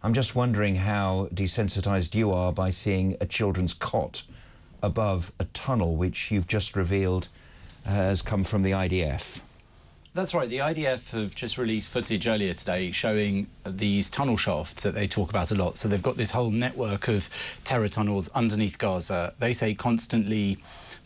I'm just wondering how desensitised you are by seeing a children's cot above a tunnel which you've just revealed has come from the IDF. That's right. The IDF have just released footage earlier today showing these tunnel shafts that they talk about a lot. So they've got this whole network of terror tunnels underneath Gaza, they say constantly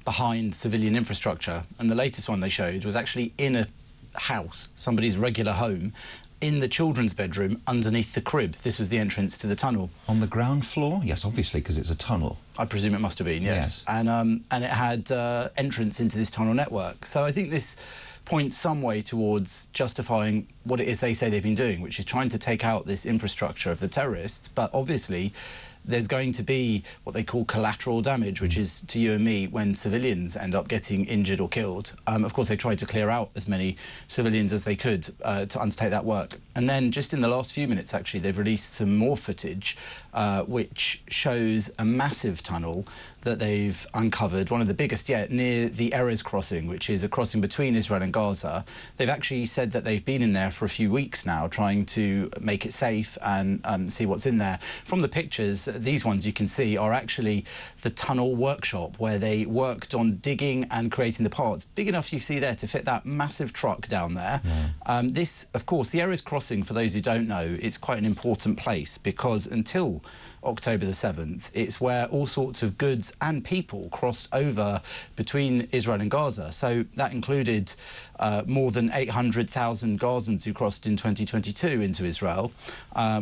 behind civilian infrastructure. And the latest one they showed was actually in a house, somebody's regular home, in the children's bedroom underneath the crib. This was the entrance to the tunnel. On the ground floor? Yes, obviously, because it's a tunnel. I presume it must have been, yes. And it had entrance into this tunnel network. So I think this points some way towards justifying what it is they say they've been doing, which is trying to take out this infrastructure of the terrorists. But obviously, there's going to be what they call collateral damage, which is to you and me when civilians end up getting injured or killed. Of course, they tried to clear out as many civilians as they could to undertake that work. And then just in the last few minutes, actually, they've released some more footage which shows a massive tunnel that they've uncovered, one of the biggest yet, near the Erez crossing, which is a crossing between Israel and Gaza. They've actually said that they've been in there for a few weeks now, trying to make it safe and see what's in there. From the pictures, these ones you can see are actually the tunnel workshop where they worked on digging and creating the parts. Big enough, you see there, to fit that massive truck down there. Yeah. This, of course, the Erez crossing, for those who don't know, it's quite an important place because until October the 7th, it's where all sorts of goods and people crossed over between Israel and Gaza. So that included more than 800,000 Gazans who crossed in 2022 into Israel,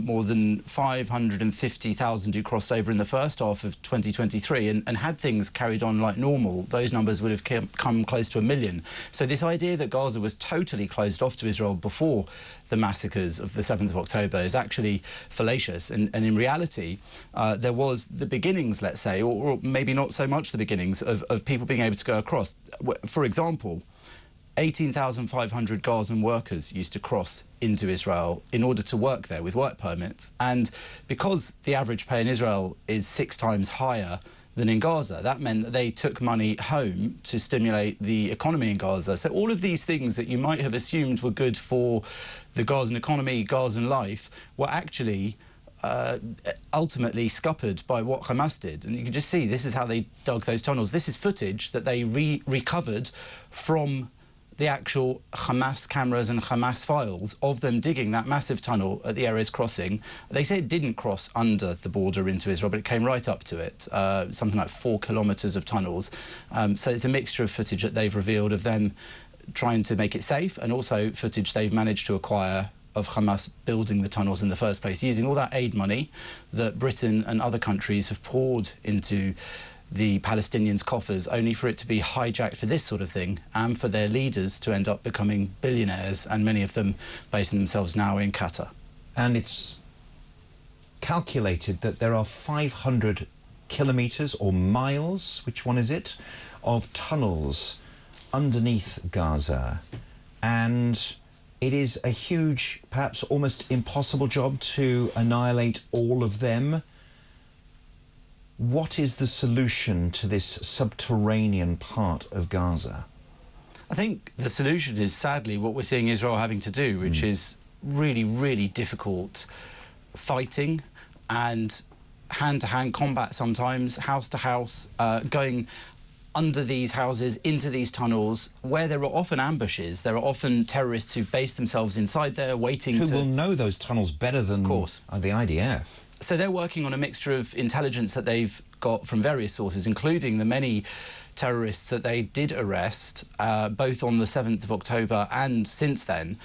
more than 550,000 who crossed over in the first half of 2023, and had things carried on like normal, those numbers would have come close to 1 million. So this idea that Gaza was totally closed off to Israel before the massacres of the 7th of October is actually fallacious, and in reality there was the beginnings, let's say, or maybe not so much the beginnings of people being able to go across. For example, 18,500 Gazan workers used to cross into Israel in order to work there with work permits, and because the average pay in Israel is 6 times higher than in Gaza, that meant that they took money home to stimulate the economy in Gaza. So all of these things that you might have assumed were good for the Gazan economy, Gazan life, were actually ultimately scuppered by what Hamas did. And you can just see this is how they dug those tunnels. This is footage that they recovered from the actual Hamas cameras and Hamas files of them digging that massive tunnel at the Erez crossing. They say it didn't cross under the border into Israel, but it came right up to it, something like 4 kilometres of tunnels. So it's a mixture of footage that they've revealed of them trying to make it safe, and also footage they've managed to acquire of Hamas building the tunnels in the first place, using all that aid money that Britain and other countries have poured into the Palestinians' coffers, only for it to be hijacked for this sort of thing, and for their leaders to end up becoming billionaires, and many of them basing themselves now in Qatar. And it's calculated that there are 500 kilometres or miles, which one is it, of tunnels underneath Gaza, and it is a huge, perhaps almost impossible job to annihilate all of them. What is the solution to this subterranean part of Gaza? I think the solution is, sadly, what we're seeing Israel having to do, which is really, really difficult fighting and hand-to-hand combat sometimes, house to house, going under these houses, into these tunnels, where there are often ambushes. There are often terrorists who base themselves inside there, waiting Who will know those tunnels better than the IDF. So they're working on a mixture of intelligence that they've got from various sources, including the many terrorists that they did arrest, both on the 7th of October and since then,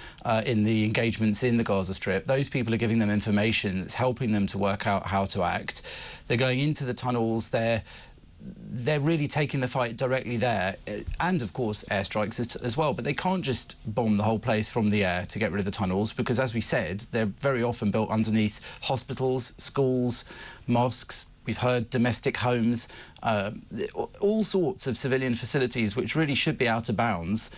in the engagements in the Gaza Strip. Those people are giving them information that's helping them to work out how to act. They're going into the tunnels, they're really taking the fight directly there, and of course airstrikes as well, but they can't just bomb the whole place from the air to get rid of the tunnels, because as we said, they're very often built underneath hospitals, schools, mosques. We've heard domestic homes, all sorts of civilian facilities which really should be out of bounds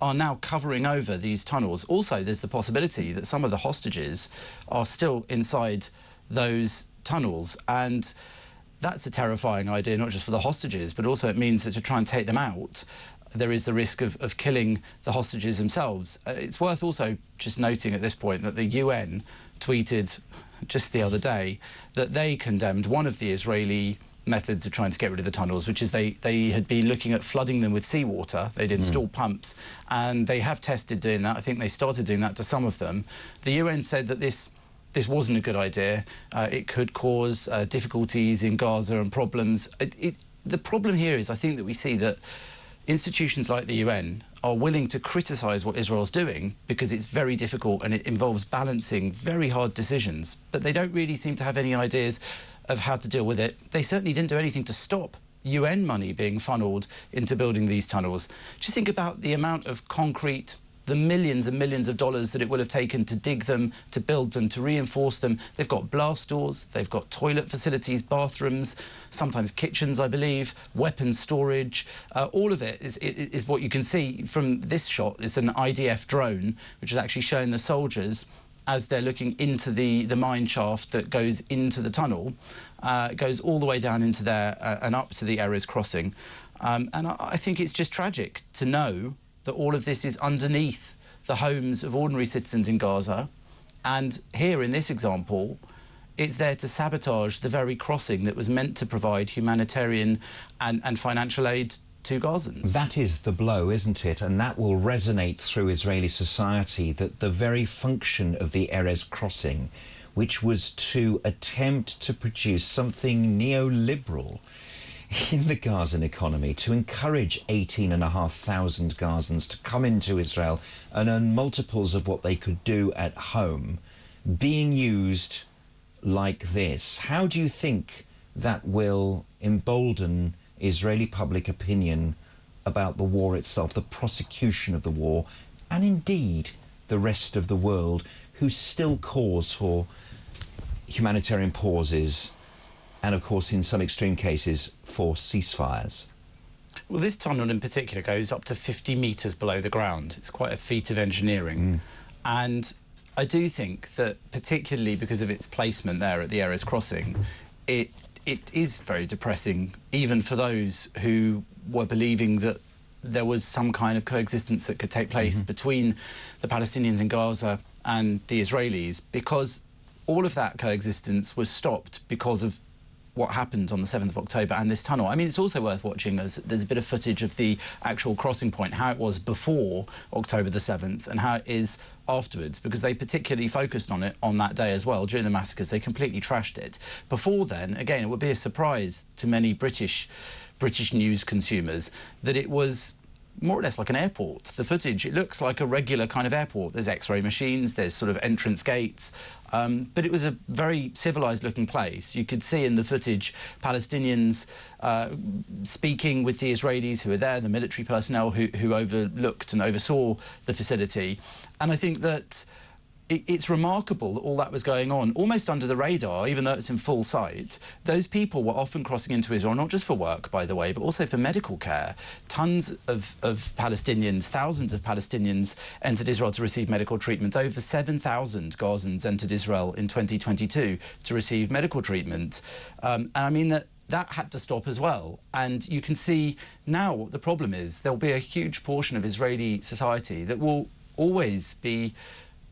are now covering over these tunnels. Also, there's the possibility that some of the hostages are still inside those tunnels, and that's a terrifying idea, not just for the hostages, but also it means that to try and take them out, there is the risk of killing the hostages themselves. It's worth also just noting at this point that the UN tweeted just the other day that they condemned one of the Israeli methods of trying to get rid of the tunnels, which is they had been looking at flooding them with seawater. They'd installed pumps, and they have tested doing that. I think they started doing that to some of them. The UN said that this wasn't a good idea. It could cause difficulties in Gaza and problems. The problem here is, I think, that we see that institutions like the UN are willing to criticise what Israel's doing because it's very difficult and it involves balancing very hard decisions, but they don't really seem to have any ideas of how to deal with it. They certainly didn't do anything to stop UN money being funneled into building these tunnels. Just think about the amount of concrete, the millions and millions of dollars that it would have taken to dig them, to build them, to reinforce them. They've got blast doors, they've got toilet facilities, bathrooms, sometimes kitchens, I believe, weapons storage. All of it is what you can see from this shot. It's an IDF drone, which is actually showing the soldiers as they're looking into the mine shaft that goes into the tunnel. It goes all the way down into there and up to the Erez crossing. And I think it's just tragic to know that all of this is underneath the homes of ordinary citizens in Gaza. And here, in this example, it's there to sabotage the very crossing that was meant to provide humanitarian and financial aid to Gazans. That is the blow, isn't it? And that will resonate through Israeli society, that the very function of the Erez crossing, which was to attempt to produce something neoliberal in the Gazan economy, to encourage 18,500 Gazans to come into Israel and earn multiples of what they could do at home, being used like this. How do you think that will embolden Israeli public opinion about the war itself, the prosecution of the war, and indeed the rest of the world, who still calls for humanitarian pauses and, of course, in some extreme cases, for ceasefires? Well, this tunnel in particular goes up to 50 metres below the ground. It's quite a feat of engineering. And I do think that, particularly because of its placement there at the Erez crossing, it is very depressing, even for those who were believing that there was some kind of coexistence that could take place between the Palestinians in Gaza and the Israelis, because all of that coexistence was stopped because of what happened on the 7th of October and this tunnel. I mean, it's also worth watching. There's a bit of footage of the actual crossing point, how it was before October the 7th and how it is afterwards, because they particularly focused on it on that day as well. During the massacres, they completely trashed it. Before then, again, it would be a surprise to many British news consumers that it was more or less like an airport. The footage, it looks like a regular kind of airport. There's X-ray machines, there's sort of entrance gates, but it was a very civilised-looking place. You could see in the footage Palestinians speaking with the Israelis who were there, the military personnel who overlooked and oversaw the facility. And I think that it's remarkable that all that was going on, almost under the radar, even though it's in full sight. Those people were often crossing into Israel, not just for work, by the way, but also for medical care. Tons of Palestinians, thousands of Palestinians entered Israel to receive medical treatment. Over 7,000 Gazans entered Israel in 2022 to receive medical treatment. And I mean that had to stop as well. And you can see now what the problem is. There'll be a huge portion of Israeli society that will always be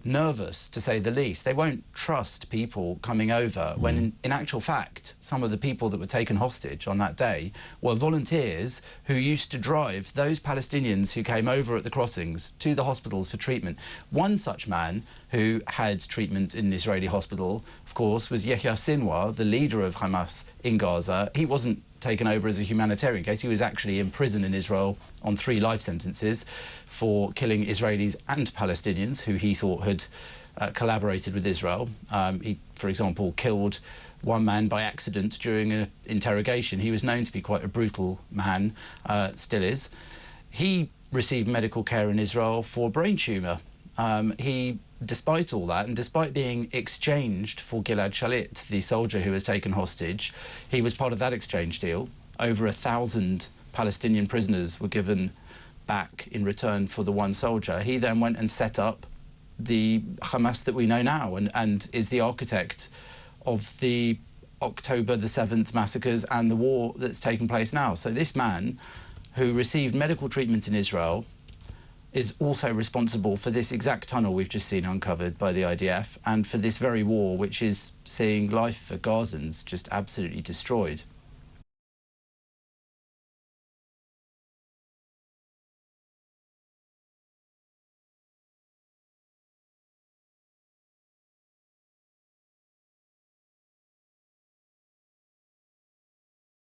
nervous, to say the least. They won't trust people coming over when, in actual fact, some of the people that were taken hostage on that day were volunteers who used to drive those Palestinians who came over at the crossings to the hospitals for treatment. One such man who had treatment in an Israeli hospital, of course, was Yahya Sinwar, the leader of Hamas in Gaza. He wasn't taken over as a humanitarian case. He was actually in prison in Israel on 3 life sentences for killing Israelis and Palestinians who he thought had collaborated with Israel. He, for example, killed one man by accident during an interrogation. He was known to be quite a brutal man, still is. He received medical care in Israel for a brain tumour. Despite all that, and despite being exchanged for Gilad Shalit, the soldier who was taken hostage, he was part of that exchange deal. Over 1,000 Palestinian prisoners were given back in return for the one soldier. He then went and set up the Hamas that we know now and is the architect of the October the 7th massacres and the war that's taken place now. So this man, who received medical treatment in Israel, is also responsible for this exact tunnel we've just seen uncovered by the IDF and for this very war which is seeing life for Gazans just absolutely destroyed.